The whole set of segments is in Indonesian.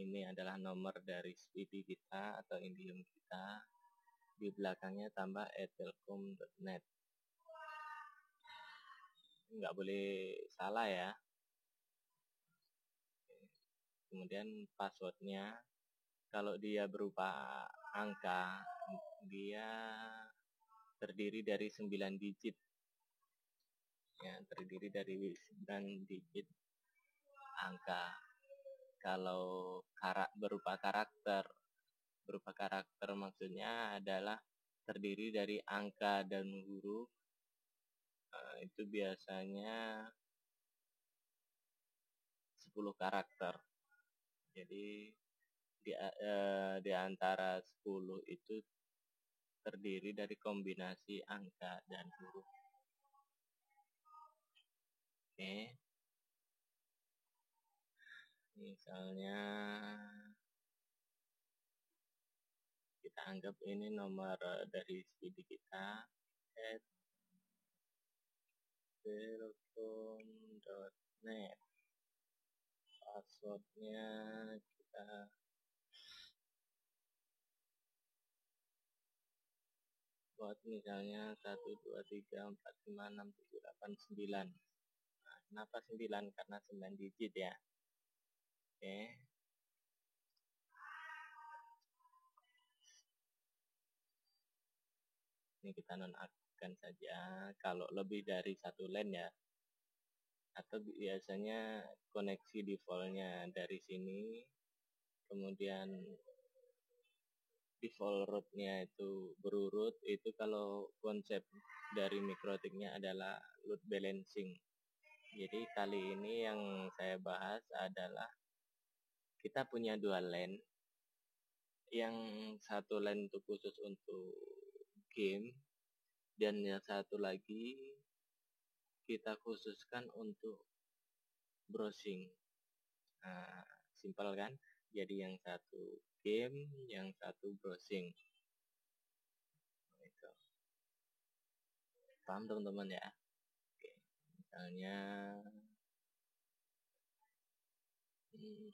Ini adalah nomor dari Speedy kita atau Indium kita. Di belakangnya tambah @telkom.net. Nggak boleh salah ya. Kemudian passwordnya, kalau dia berupa angka, dia terdiri dari 9 digit. Ya, terdiri dari 9 digit angka. Kalau berupa karakter maksudnya adalah terdiri dari angka dan huruf. Itu biasanya 10 karakter. Jadi di antara 10 itu terdiri dari kombinasi angka dan huruf. Oke. Misalnya kita anggap ini nomor dari Speedy kita, @telkom.net. Passwordnya kita buat misalnya 123456789. Nah, kenapa 9? Karena 9 digit ya. Oke. Ini kita nonaktifkan saja kalau lebih dari satu LAN ya. Atau biasanya koneksi defaultnya dari sini, kemudian default route-nya itu berurut. Itu kalau konsep dari mikrotiknya adalah load balancing. Jadi kali ini yang saya bahas adalah kita punya 2 LAN. Yang satu LAN itu khusus untuk game, dan yang satu lagi kita khususkan untuk browsing. Nah, simpel kan? Jadi yang satu game, yang satu browsing. Gitu. Paham teman-teman ya? Oke. Misalnya kodenya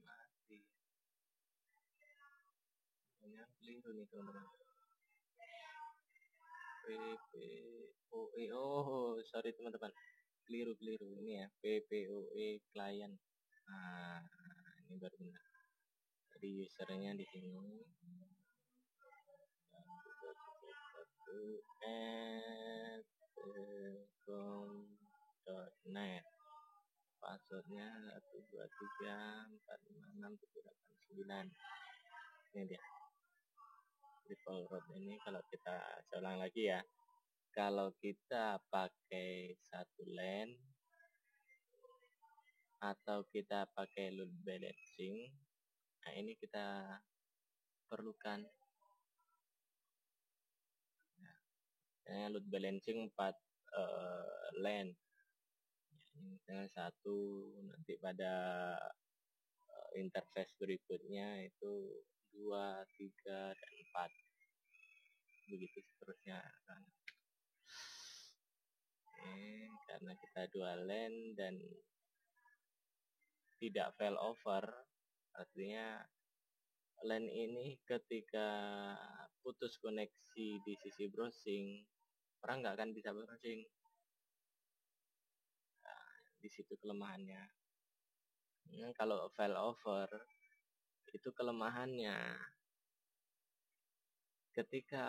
mati. Kodenya keliru nih teman-teman. PPOE. Oh, sorry teman-teman. Keliru ini ya, PPOE client. Nah, ini baru benar. Jadi usernya di sini. telkom.net. Passwordnya 123456789. Ini dia. Default route ini kalau kita ulang lagi ya. Kalau kita pakai satu LAN atau kita pakai load balancing, nah ini kita perlukan. Nah, load balancing 4 LAN. Misalnya satu, nanti pada interface berikutnya itu 2, 3, dan 4. Begitu seterusnya kan. Karena kita 2 LAN dan tidak failover, artinya LAN ini ketika putus koneksi di sisi browsing, orang nggak akan bisa browsing. Nah, di situ kelemahannya. Nah, kalau failover itu kelemahannya. Ketika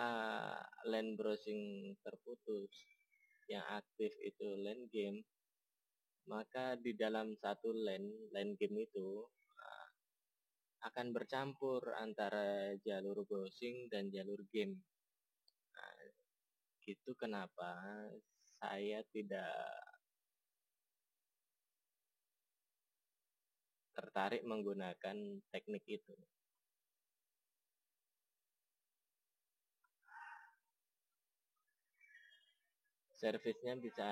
LAN browsing terputus, yang aktif itu LAN game, maka di dalam satu LAN game itu akan bercampur antara jalur browsing dan jalur game. Nah, itu kenapa saya tidak tertarik menggunakan teknik itu. Servisnya bisa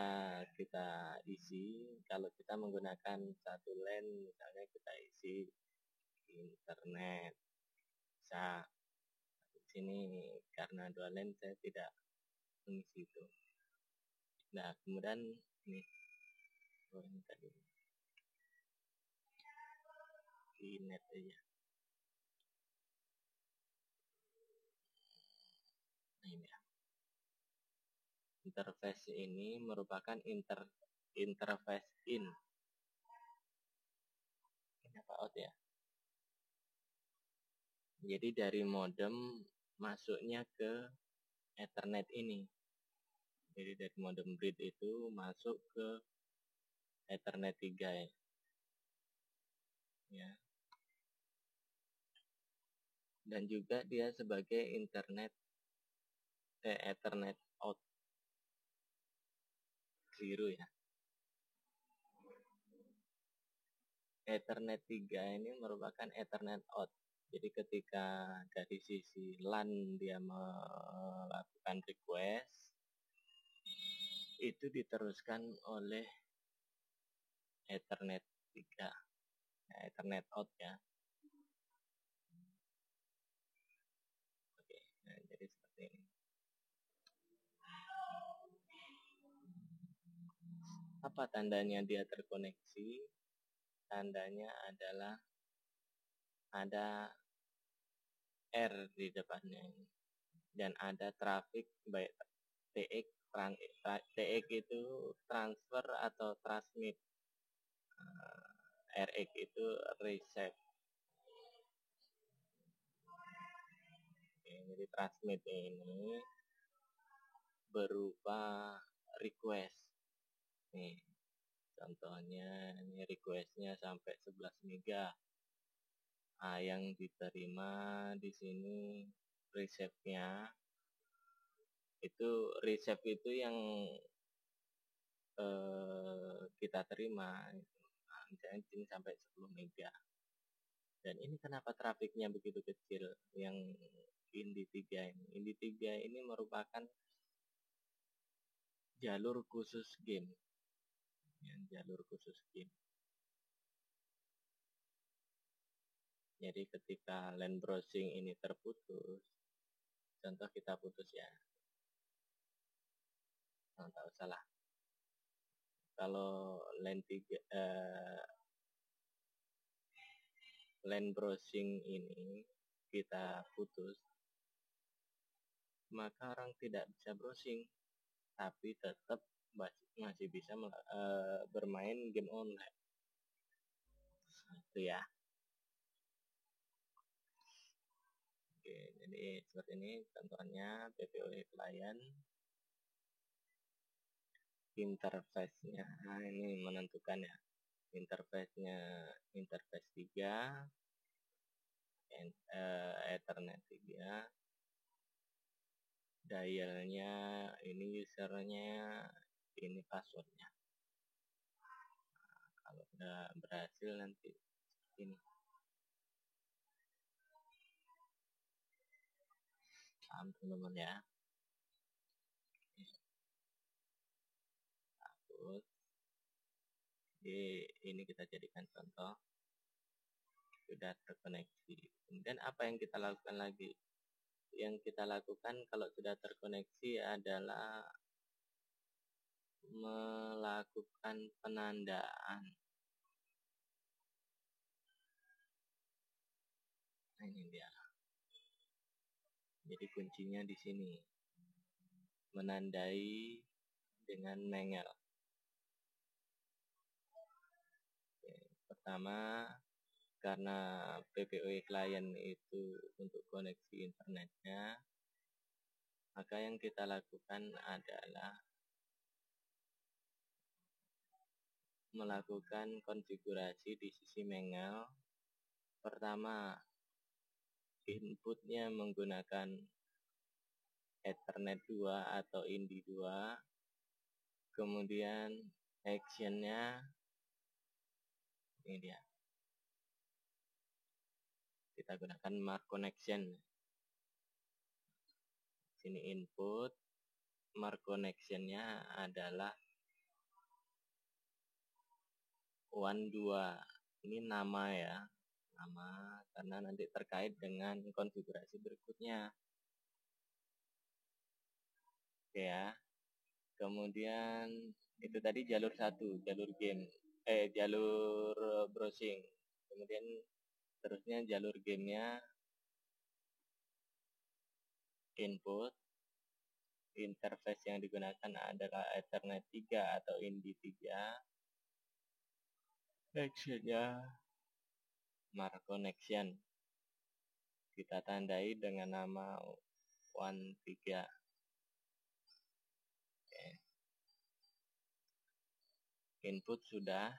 kita isi kalau kita menggunakan satu LAN, misalnya kita isi internet, bisa. Di sini karena dual line saya tidak mengisi itu. Nah, kemudian ini tadi di net aja. Nah, ini ya. Interface ini merupakan interface in. Ini apa out ya? Jadi dari modem masuknya ke Ethernet ini. Jadi dari modem bridge itu masuk ke Ethernet 3 ya. Dan juga dia sebagai Ethernet out 0 ya. Ethernet 3 ini merupakan Ethernet out. Jadi ketika dari sisi LAN dia melakukan request, itu diteruskan oleh Ethernet 3, Ethernet out ya. Oke, nah jadi seperti ini. Apa tandanya dia terkoneksi? Tandanya adalah ada R di depannya dan ada traffic baik TX. TX itu transfer atau transmit, RX itu receive. Jadi transmit ini berupa request. Nih, contohnya ini requestnya sampai 11 mega. Nah, yang diterima di sini receive-nya itu receive itu yang kita terima. Nah, misalnya ini sampai 10 mega. Dan ini kenapa trafiknya begitu kecil yang Indi 3 ini? Indi 3 ini merupakan jalur khusus game. Jalur khusus game. Jadi ketika LAN browsing ini terputus, contoh kita putus ya. Tak salah. Kalau LAN browsing ini kita putus, maka orang tidak bisa browsing, tapi tetap masih bisa bermain game online. Itu ya. Oke, jadi seperti ini contohnya PPOE client. Interface-nya, nah ini menentukan ya. Interface-nya interface 3, Ethernet 3, dialnya ini usernya, ini passwordnya. Nah, kalau udah berhasil nanti ini paham teman-teman ya. Terus ini kita jadikan contoh sudah terkoneksi. Kemudian apa yang kita lakukan lagi? Yang kita lakukan kalau sudah terkoneksi adalah melakukan penandaan. Nah, ini dia. Jadi kuncinya di sini. Menandai dengan mengel. Oke, pertama, karena PPOE client itu untuk koneksi internetnya, maka yang kita lakukan adalah melakukan konfigurasi di sisi mengel. Pertama, inputnya menggunakan Ethernet 2 atau Indi 2. Kemudian actionnya ini dia. Kita gunakan mark connection. Sini input, mark connectionnya adalah 1, 2. Ini nama ya. nama karena nanti terkait dengan konfigurasi berikutnya. Oke ya. Kemudian itu tadi jalur 1, jalur game, jalur browsing. Kemudian terusnya jalur gamenya input. Interface yang digunakan adalah Ethernet 3 atau INDI 3. Actionnya Smart Connection. Kita tandai dengan nama 13. Oke. Input sudah.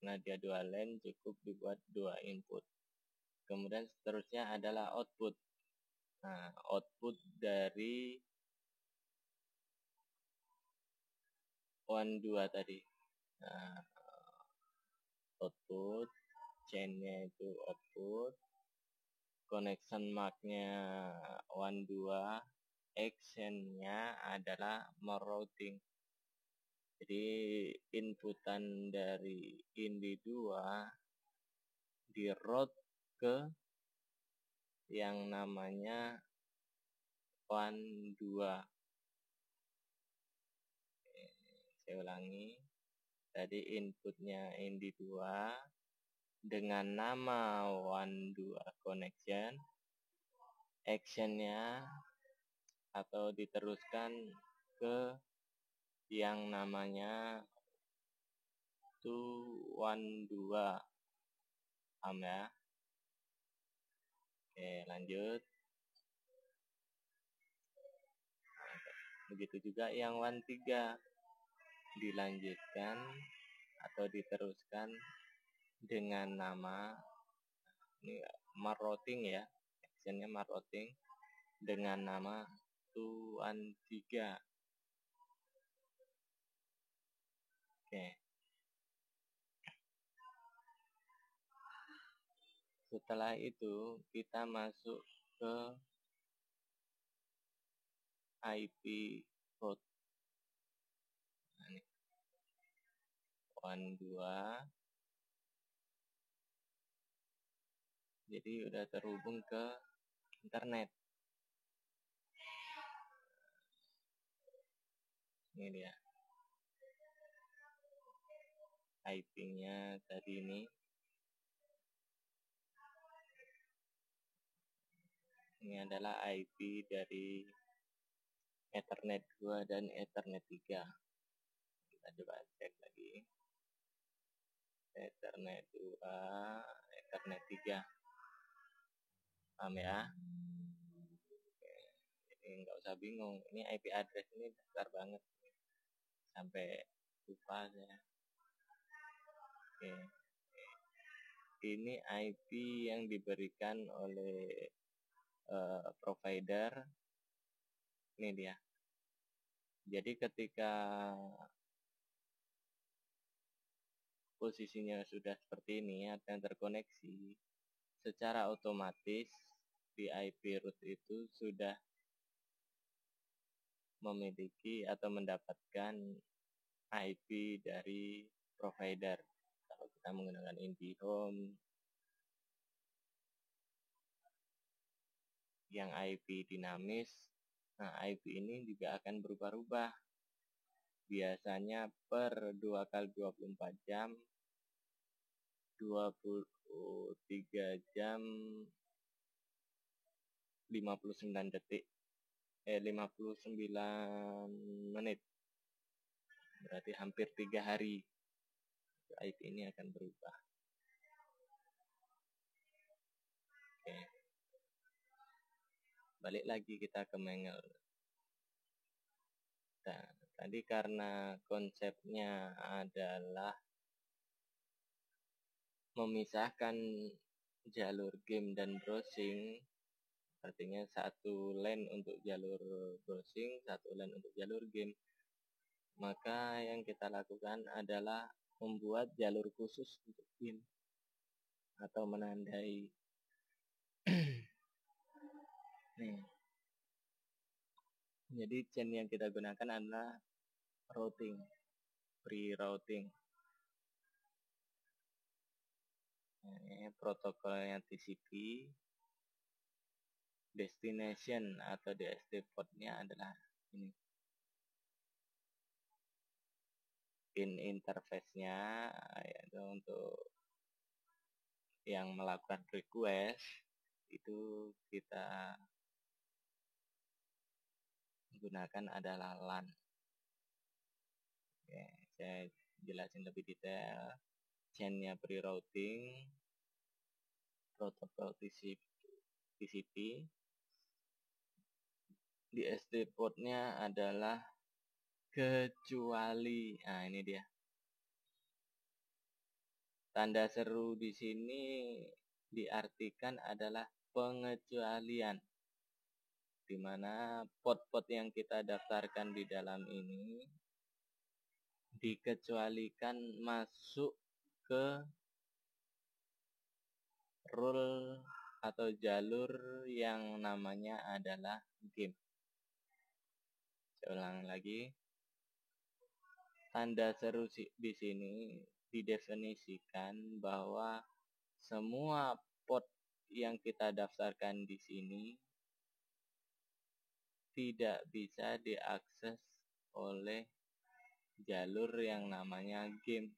Nah, dia 2 line cukup dibuat 2 input. Kemudian seterusnya adalah output. Nah, output dari 12 tadi. Nah, output chainnya itu output, connection marknya 12, actionnya adalah more routing. Jadi inputan dari INDI 2 di route ke yang namanya 12. Saya ulangi. Tadi inputnya INDI 2 dengan nama 12 connection, actionnya atau diteruskan ke yang namanya 212. Paham ya? Oke, lanjut. Begitu juga yang 13 dilanjutkan atau diteruskan dengan nama ini smart routing ya, actionnya smart routing dengan nama 3. Oke. Setelah itu kita masuk ke IP route. Nah, ini 12. Jadi udah terhubung ke internet. Ini dia. IP-nya tadi ini. Ini adalah IP dari Ethernet 2 dan Ethernet 3. Kita coba cek lagi. Ethernet 2, Ethernet 3. Paham ya? Oke. Jadi nggak usah bingung. Ini IP address ini besar banget. Sampai lupa saya. Oke. Ini IP yang diberikan oleh provider. Ini dia. Jadi ketika posisinya sudah seperti ini atau yang terkoneksi, secara otomatis di IP route itu sudah memiliki atau mendapatkan IP dari provider. Kalau kita menggunakan IndiHome yang IP dinamis, nah IP ini juga akan berubah-ubah. Biasanya per 2 kali 24 jam, 23 jam 59 detik, 59 menit. Berarti hampir 3 hari IP ini akan berubah. Oke. Balik lagi kita ke Mengel. Nah, tadi karena konsepnya adalah memisahkan jalur game dan browsing, artinya satu lane untuk jalur browsing, satu lane untuk jalur game, maka yang kita lakukan adalah membuat jalur khusus untuk game atau menandai. Nih. Jadi chain yang kita gunakan adalah routing, pre-routing. Ini protokolnya TCP. Destination atau DSD portnya adalah ini. Pin interface-nya yaitu untuk yang melakukan request itu kita gunakan adalah LAN. Oke, saya jelasin lebih detail. Chain-nya pre-routing, protokol TCP, DSD port-nya adalah kecuali. Nah, ini dia. Tanda seru di sini diartikan adalah pengecualian, di mana pot-pot yang kita daftarkan di dalam ini dikecualikan masuk ke rule atau jalur yang namanya adalah game. Saya ulang lagi. Tanda seru di sini didefinisikan bahwa semua pot yang kita daftarkan di sini tidak bisa diakses oleh jalur yang namanya game.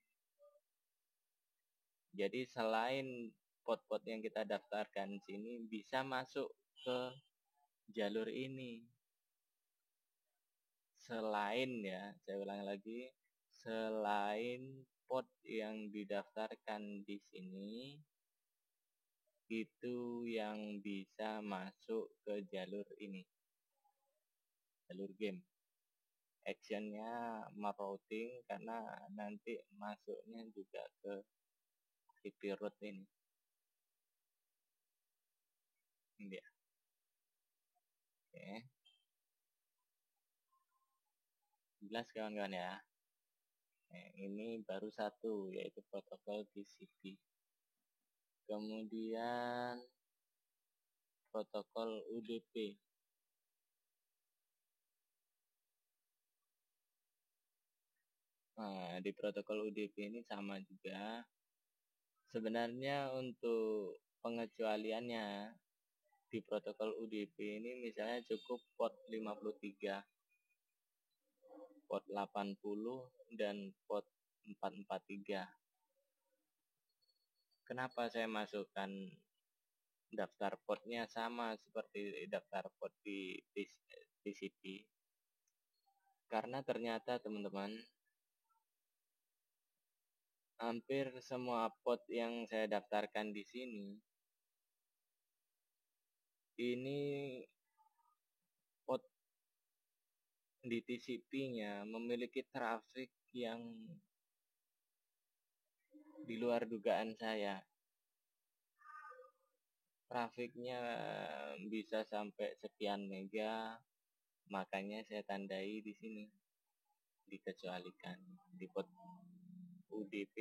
Jadi selain pot-pot yang kita daftarkan sini bisa masuk ke jalur ini. Selain ya, saya ulang lagi, selain pot yang didaftarkan di sini itu yang bisa masuk ke jalur ini. Jalur game. Actionnya map routing karena nanti masuknya juga ke IP root ini. Ini dia. Oke. Jelas kawan-kawan ya. Ini baru satu, yaitu protokol TCP. Kemudian protokol UDP. Nah, di protokol UDP ini sama juga. Sebenarnya untuk pengecualiannya di protokol UDP ini misalnya cukup port 53, port 80, dan port 443. Kenapa saya masukkan daftar portnya sama seperti daftar port di TCP? Karena ternyata teman-teman, hampir semua port yang saya daftarkan di sini ini port di TCP-nya memiliki traffic yang di luar dugaan saya. Trafficnya bisa sampai sekian mega, makanya saya tandai di sini dikecualikan di port UDP.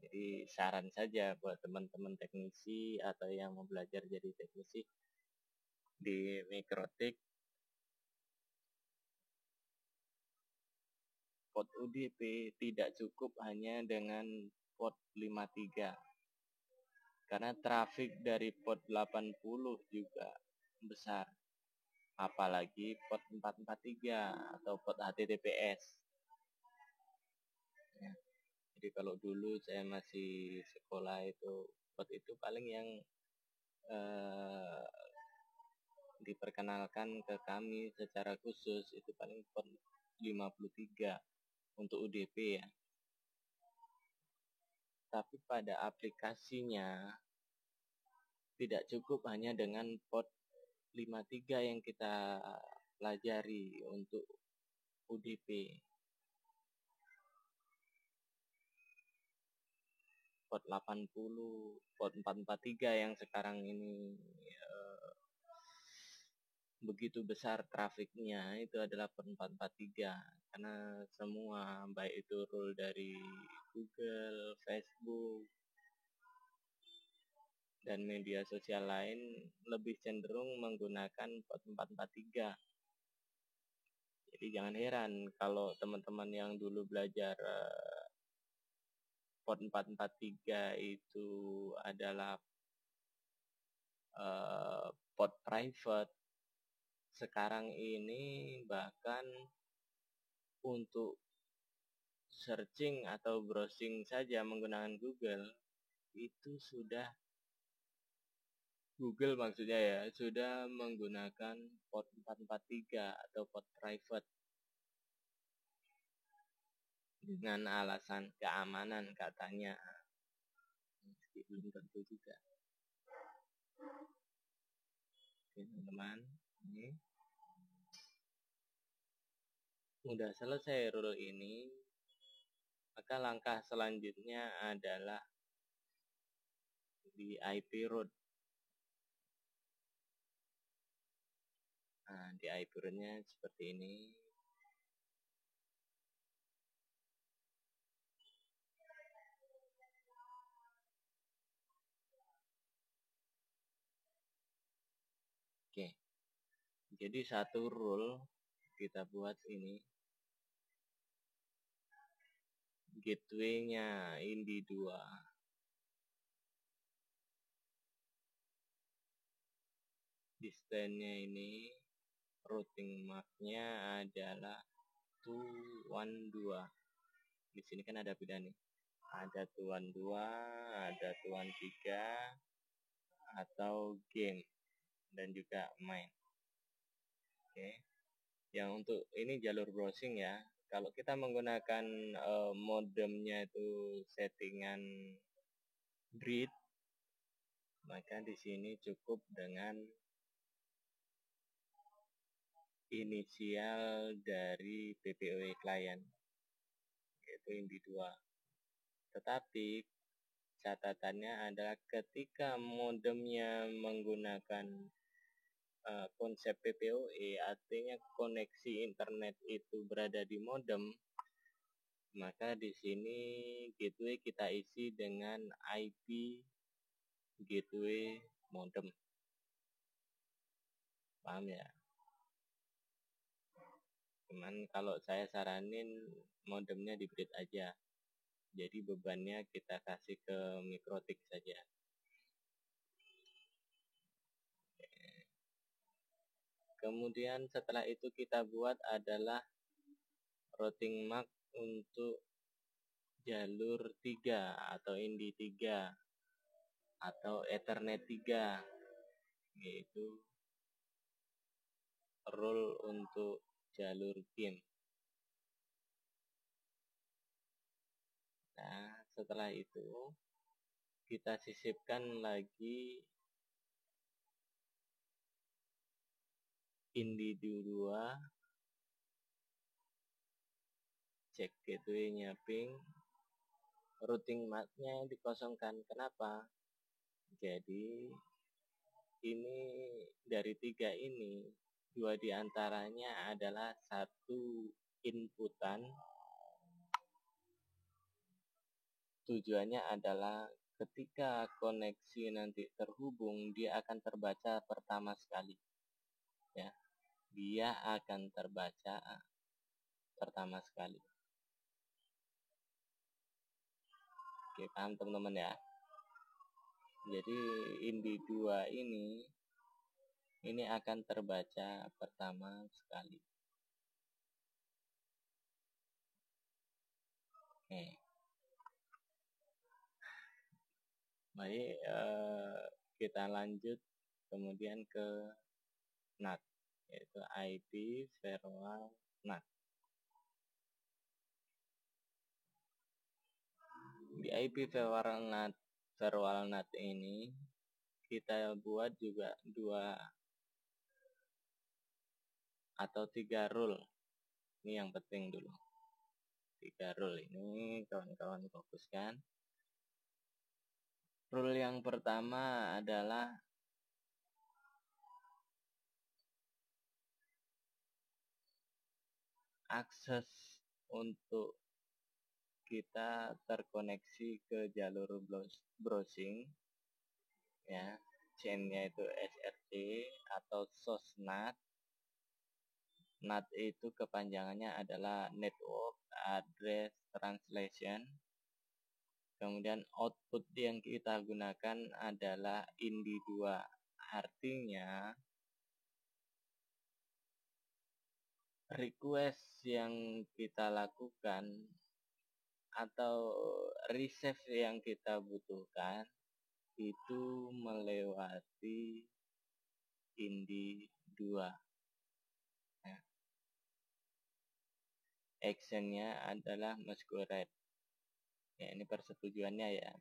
Jadi saran saja buat teman-teman teknisi atau yang mau belajar jadi teknisi di Mikrotik, port UDP tidak cukup hanya dengan port 53. Karena traffic dari port 80 juga besar. Apalagi port 443 atau port HTTPS. Ya. Jadi kalau dulu saya masih sekolah itu port itu paling yang diperkenalkan ke kami secara khusus itu paling port 53 untuk UDP ya. Tapi pada aplikasinya tidak cukup hanya dengan port 53 yang kita pelajari untuk UDP. Port 80, port 443 yang sekarang ini begitu besar trafiknya itu adalah port 443 karena semua baik itu rule dari Google, Facebook, dan media sosial lain lebih cenderung menggunakan port 443. Jadi jangan heran kalau teman-teman yang dulu belajar port 443 itu adalah port private. Sekarang ini bahkan untuk searching atau browsing saja menggunakan Google itu Google maksudnya ya, sudah menggunakan port 443 atau port private dengan alasan keamanan katanya. Meski belum tentu juga. Oke, teman-teman, ini udah selesai rule ini, maka langkah selanjutnya adalah di IP root. Nah, di IP root-nya seperti ini. Oke. Jadi satu rule kita buat ini. Gateway-nya Indy 2. Distance-nya ini, routing mark-nya adalah 212. Di sini kan ada beda nih. Ada 212, ada 213, atau game, dan juga main. Oke. Yang untuk ini jalur browsing ya. Kalau kita menggunakan modemnya itu settingan grid, maka di sini cukup dengan inisial dari PPOE client, yaitu Indy 2. Tetapi catatannya adalah ketika modemnya menggunakan konsep PPOE, artinya koneksi internet itu berada di modem, maka di sini gateway kita isi dengan IP gateway modem. Paham ya? Cuman kalau saya saranin modemnya di grid aja. Jadi bebannya kita kasih ke MikroTik saja. Kemudian setelah itu kita buat adalah routing mark untuk jalur 3 atau Indy 3 atau Ethernet 3, yaitu rule untuk jalur game. Nah, setelah itu kita sisipkan lagi Indy 2, cek gateway-nya ping, routing mark-nya dikosongkan. Kenapa? Jadi ini dari 3 ini, 2 diantaranya adalah satu inputan. Tujuannya adalah ketika koneksi nanti terhubung, dia akan terbaca pertama sekali. Ya, dia akan terbaca pertama sekali. Oke, paham teman-teman ya? Jadi Indy 2 ini akan terbaca pertama sekali. Oke. Baik, kita lanjut kemudian ke NAT, yaitu IP firewall NAT. Di IP firewall NAT ini kita buat juga 2 atau 3 rule. Ini yang penting dulu. 3 rule ini kawan-kawan fokuskan. Rule yang pertama adalah akses untuk kita terkoneksi ke jalur browsing, ya, chain-nya itu SRC atau SOSNAT, NAT itu kepanjangannya adalah Network Address Translation. Kemudian output yang kita gunakan adalah INDI2. Artinya request yang kita lakukan atau receive yang kita butuhkan itu melewati INDI2. Nah, actionnya adalah masquerade. Ya, ini persetujuannya ya,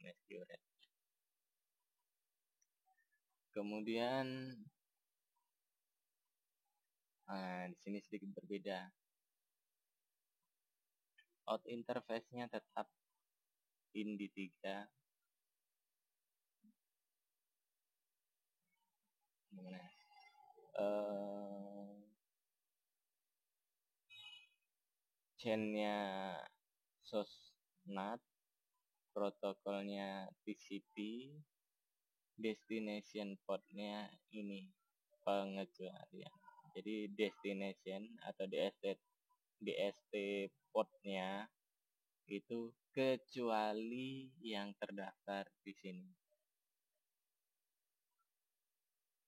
masquerade. Kemudian di sini sedikit berbeda. Out interface-nya tetap INDI3. Chain-nya SOSNAT, protokolnya TCP, destination port-nya ini pengecualian. Jadi destination atau DST port-nya itu kecuali yang terdaftar di sini.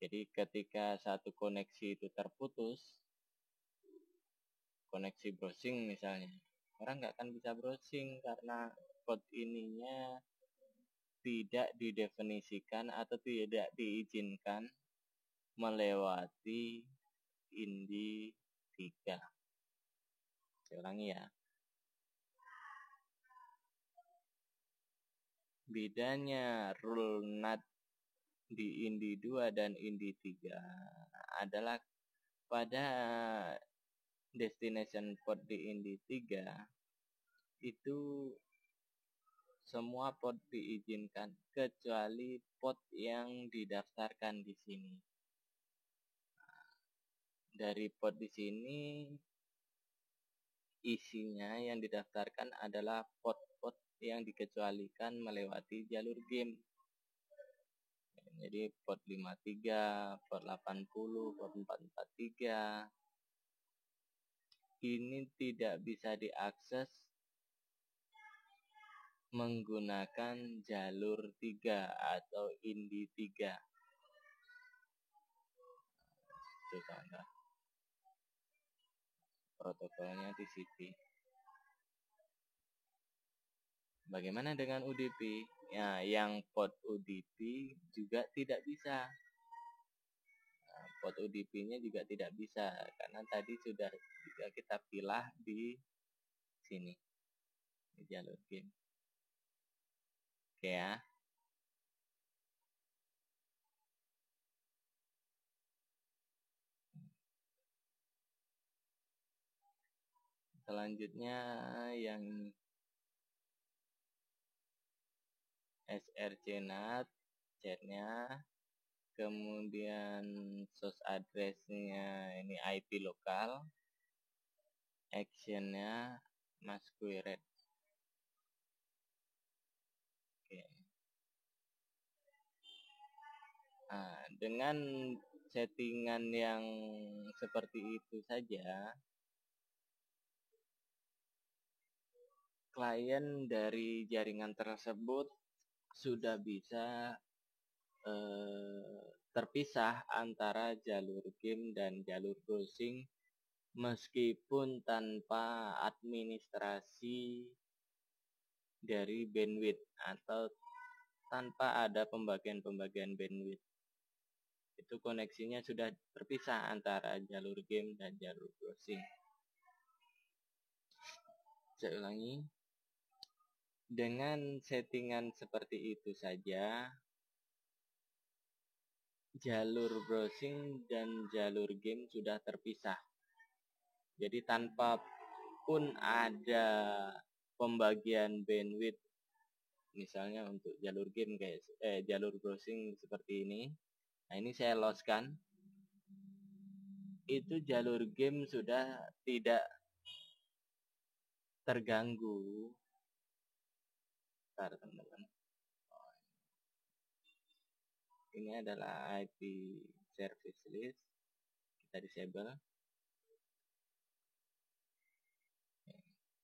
Jadi ketika satu koneksi itu terputus, koneksi browsing misalnya, orang nggak akan bisa browsing karena port ininya tidak didefinisikan atau tidak diizinkan melewati INDI3. Saya ulangi ya. Bedanya rule NAT di INDI2 dan INDI3 adalah pada destination port di INDI3 itu semua port diizinkan kecuali port yang didaftarkan di sini. Dari port di sini isinya yang didaftarkan adalah port-port yang dikecualikan melewati jalur game. Jadi port 53, port 80, port 443 ini tidak bisa diakses menggunakan jalur 3 atau INDI3. Itu contoh. Protokolnya TCP. Bagaimana dengan UDP? Ya, yang port UDP juga tidak bisa. Nah, port UDP-nya juga tidak bisa karena tadi sudah kita pilih di sini di jalur game. Oke ya. Selanjutnya yang SRC-NAT chatnya, kemudian source address-nya ini IP lokal, action-nya masquerade. Oke. Nah, dengan settingan yang seperti itu saja, klien dari jaringan tersebut sudah bisa terpisah antara jalur game dan jalur browsing meskipun tanpa administrasi dari bandwidth atau tanpa ada pembagian bandwidth. Itu koneksinya sudah terpisah antara jalur game dan jalur browsing. Saya ulangi. Dengan settingan seperti itu saja, jalur browsing dan jalur game sudah terpisah. Jadi tanpa pun ada pembagian bandwidth, misalnya untuk jalur game kayak jalur browsing seperti ini. Nah, ini saya loskan. Itu jalur game sudah tidak terganggu. Bentar, teman-teman. Ini adalah IP service list. Kita disable.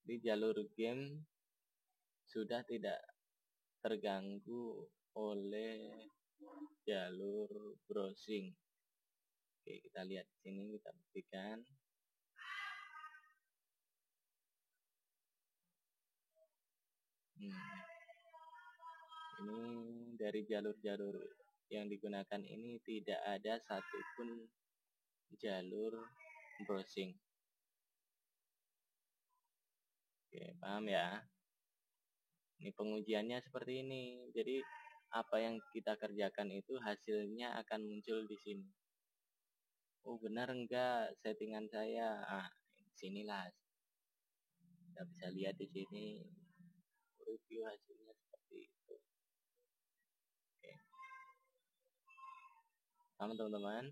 di jalur game sudah tidak terganggu oleh jalur browsing. Oke, kita lihat di sini, kita buktikan. Ini dari jalur-jalur yang digunakan ini tidak ada satupun jalur browsing. Oke, paham ya? Ini pengujiannya seperti ini. Jadi apa yang kita kerjakan itu hasilnya akan muncul di sini. Oh, benar enggak settingan saya? Sinilah. Kita bisa lihat di sini review hasilnya seperti itu. Oke. Paham teman-teman?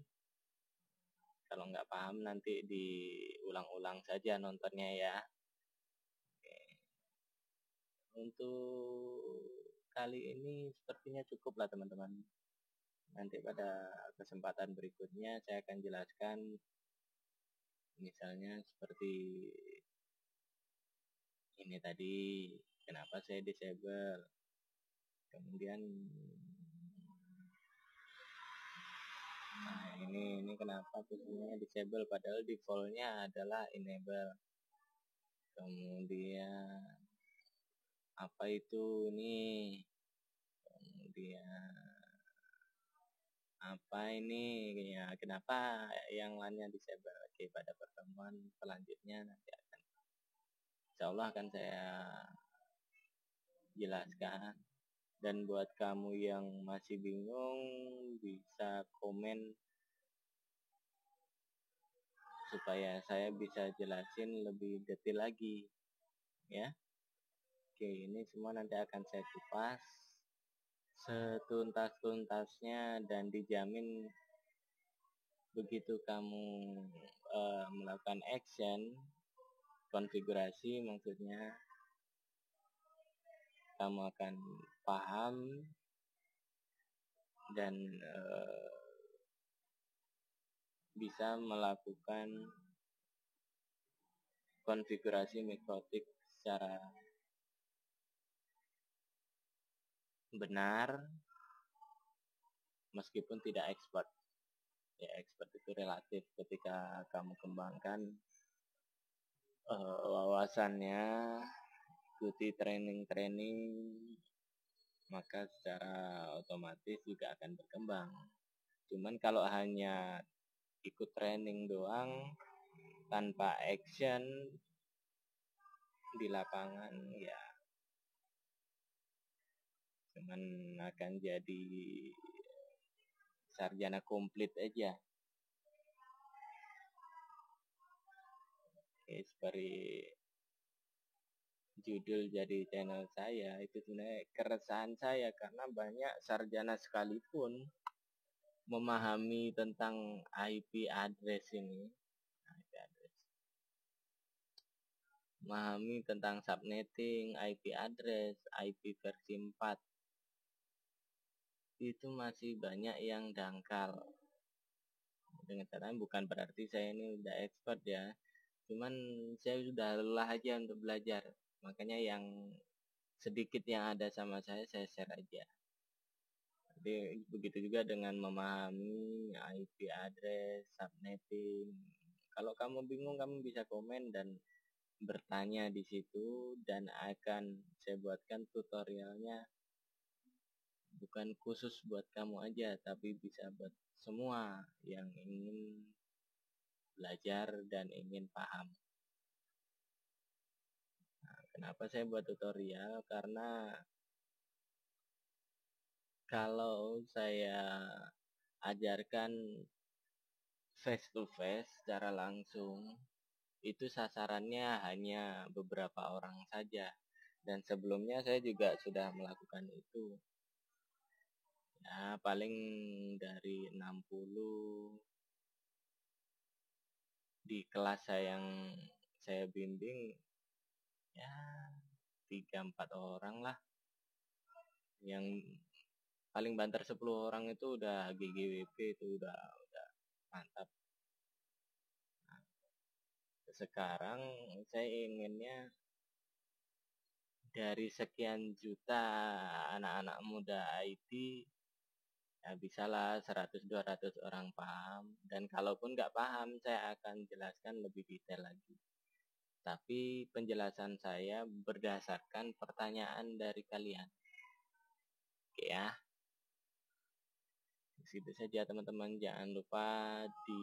Kalau nggak paham nanti diulang-ulang saja nontonnya ya. Oke. Untuk kali ini sepertinya cukup lah teman-teman. Nanti pada kesempatan berikutnya saya akan jelaskan misalnya seperti ini tadi, kenapa saya disable. Kemudian ini kenapa posisinya disable padahal defaultnya adalah enable. Kemudian apa itu nih, kemudian apa ini ya, kenapa yang lainnya disable. Oke, pada pertemuan selanjutnya nanti insya Allah akan saya jelaskan. Dan buat kamu yang masih bingung bisa komen supaya saya bisa jelasin lebih detail lagi ya. Oke, ini semua nanti akan saya kupas setuntas-tuntasnya dan dijamin begitu kamu melakukan action konfigurasi, maksudnya kamu akan paham dan bisa melakukan konfigurasi mikrotik secara benar meskipun tidak expert. Ya, expert itu relatif. Ketika kamu kembangkan wawasannya, ikuti training-training, maka secara otomatis juga akan berkembang. Cuman kalau hanya ikut training doang tanpa action di lapangan, ya cuman akan jadi sarjana komplit aja. Oke, seperti judul jadi channel saya itu sebenarnya keresahan saya karena banyak sarjana sekalipun memahami tentang IP address ini, memahami tentang subnetting, IP address, IP versi 4, itu masih banyak yang dangkal. Dengan catatan bukan berarti saya ini udah expert ya, cuman saya sudah lelah aja untuk belajar, makanya yang sedikit yang ada sama saya share aja. Jadi begitu juga dengan memahami IP address, subnetting. Kalau kamu bingung, kamu bisa komen dan bertanya di situ, dan akan saya buatkan tutorialnya bukan khusus buat kamu aja, tapi bisa buat semua yang ingin belajar dan ingin paham. Nah, kenapa saya buat tutorial? Karena kalau saya ajarkan face to face secara langsung, itu sasarannya hanya beberapa orang saja. Dan sebelumnya saya juga sudah melakukan itu. Ya, paling dari 60 di kelas yang saya bimbing, ya 3-4 orang lah. Yang paling banter 10 orang itu udah GGWP, itu udah mantap. Nah, sekarang saya inginnya dari sekian juta anak-anak muda IT, ya bisalah 100-200 orang paham. Dan kalaupun nggak paham, saya akan jelaskan lebih detail lagi. Tapi penjelasan saya berdasarkan pertanyaan dari kalian. Oke ya. Itu saja teman-teman. Jangan lupa di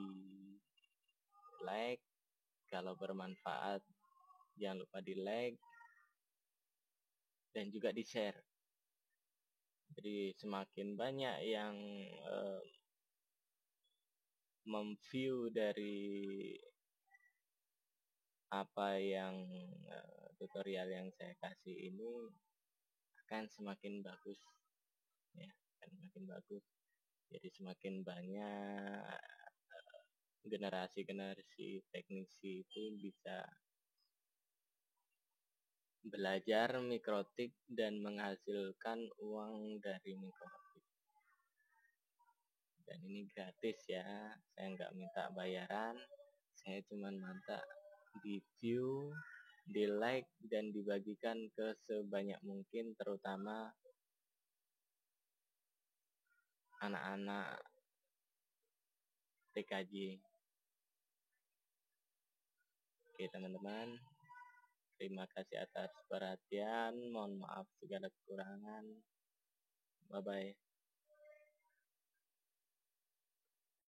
like. Kalau bermanfaat, jangan lupa di like. Dan juga di share. Jadi semakin banyak yang memview dari apa yang tutorial yang saya kasih ini, akan semakin bagus ya, akan semakin bagus. Jadi semakin banyak generasi-generasi teknisi itu bisa belajar mikrotik dan menghasilkan uang dari mikrotik. Dan ini gratis ya, saya nggak minta bayaran, saya cuma minta di view, di like, dan dibagikan ke sebanyak mungkin, terutama anak-anak TKJ. Oke teman-teman, terima kasih atas perhatian, mohon maaf segala kekurangan. Bye-bye.